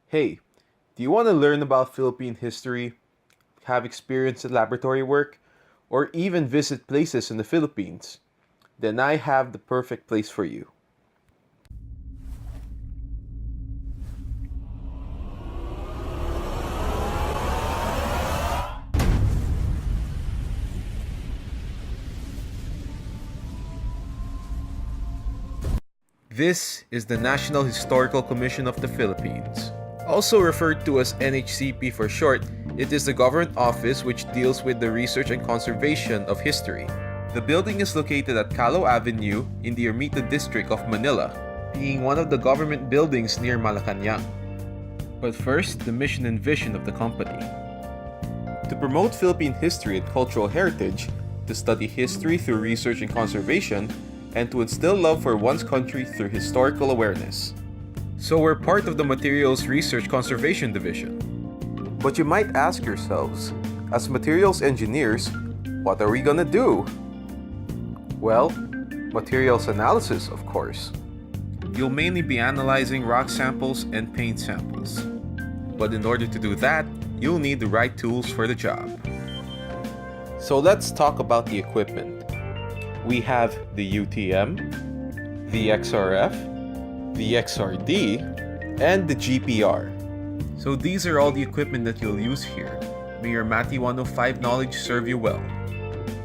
Hey, do you want to learn about Philippine history, have experience in laboratory work, or even visit places in the Philippines? Then I have the perfect place for you. This is the National Historical Commission of the Philippines. Also referred to as NHCP for short, it is the government office which deals with the research and conservation of history. The building is located at Calo Avenue in the Ermita district of Manila, being one of the government buildings near Malacanang. But first, the mission and vision of the company. To promote Philippine history and cultural heritage, to study history through research and conservation, and to instill love for one's country through historical awareness. So we're part of the Materials Research Conservation Division. But you might ask yourselves, as materials engineers, what are we gonna do? Well, materials analysis, of course. You'll mainly be analyzing rock samples and paint samples. But in order to do that, you'll need the right tools for the job. So let's talk about the equipment. We have the UTM, the XRF, the XRD, and the GPR. So these are all the equipment that you'll use here. May your Matty 105 knowledge serve you well.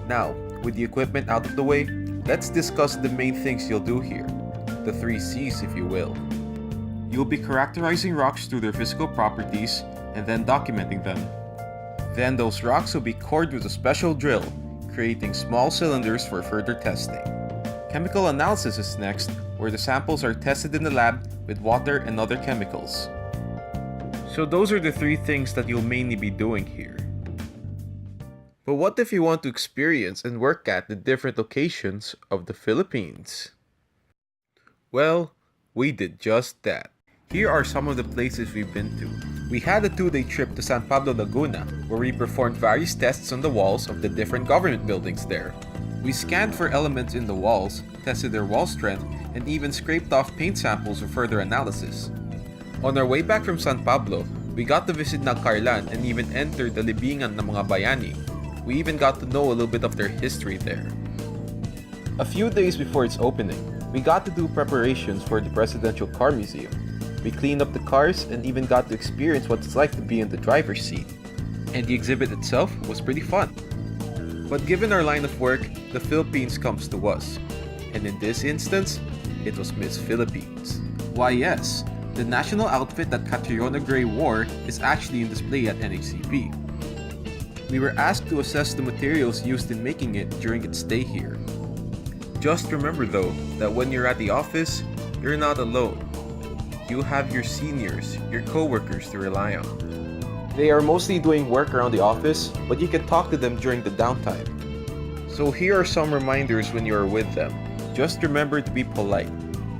Now, with the equipment out of the way, let's discuss the main things you'll do here. The 3 C's, if you will. You'll be characterizing rocks through their physical properties and then documenting them. Then those rocks will be cored with a special drill, creating small cylinders for further testing. Chemical analysis is next, where the samples are tested in the lab with water and other chemicals. So those are the 3 things that you'll mainly be doing here. But what if you want to experience and work at the different locations of the Philippines? Well, we did just that. Here are some of the places we've been to. We had a 2-day trip to San Pablo, Laguna, where we performed various tests on the walls of the different government buildings there. We scanned for elements in the walls, tested their wall strength, and even scraped off paint samples for further analysis. On our way back from San Pablo, we got to visit Nagcarlan and even entered the libingan ng mga bayani. We even got to know a little bit of their history there. A few days before its opening, we got to do preparations for the Presidential Car Museum. We cleaned up the cars and even got to experience what it's like to be in the driver's seat. And the exhibit itself was pretty fun. But given our line of work, the Philippines comes to us. And in this instance, it was Miss Philippines. Why yes, the national outfit that Catriona Gray wore is actually in display at NHCP. We were asked to assess the materials used in making it during its stay here. Just remember though, that when you're at the office, you're not alone. You have your seniors, your co-workers to rely on. They are mostly doing work around the office, but you can talk to them during the downtime. So here are some reminders when you are with them. Just remember to be polite.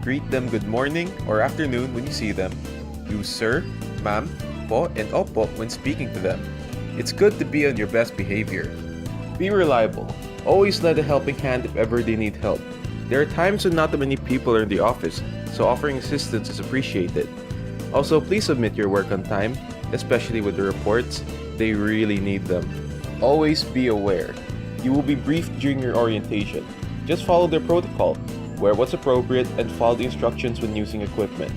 Greet them good morning or afternoon when you see them. Use sir, ma'am, po, and opo when speaking to them. It's good to be on your best behavior. Be reliable. Always lend a helping hand if ever they need help. There are times when not that many people are in the office, so offering assistance is appreciated. Also, please submit your work on time, especially with the reports. They really need them. Always be aware. You will be briefed during your orientation. Just follow their protocol, wear what's appropriate, and follow the instructions when using equipment.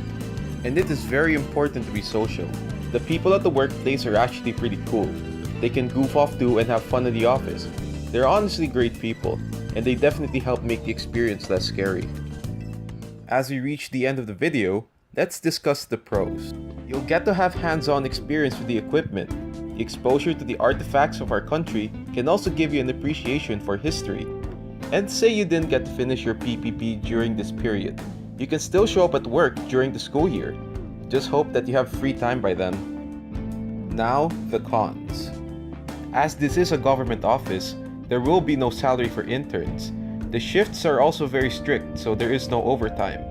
And it is very important to be social. The people at the workplace are actually pretty cool. They can goof off too and have fun in the office. They're honestly great people, and they definitely help make the experience less scary. As we reach the end of the video, let's discuss the pros. You'll get to have hands-on experience with the equipment. The exposure to the artifacts of our country can also give you an appreciation for history. And say you didn't get to finish your PPP during this period, you can still show up at work during the school year. Just hope that you have free time by then. Now, the cons. As this is a government office, there will be no salary for interns. The shifts are also very strict, so there is no overtime.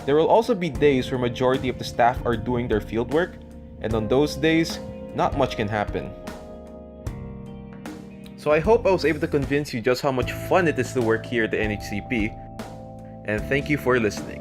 There will also be days where majority of the staff are doing their fieldwork, and on those days, not much can happen. So I hope I was able to convince you just how much fun it is to work here at the NHCP, and thank you for listening.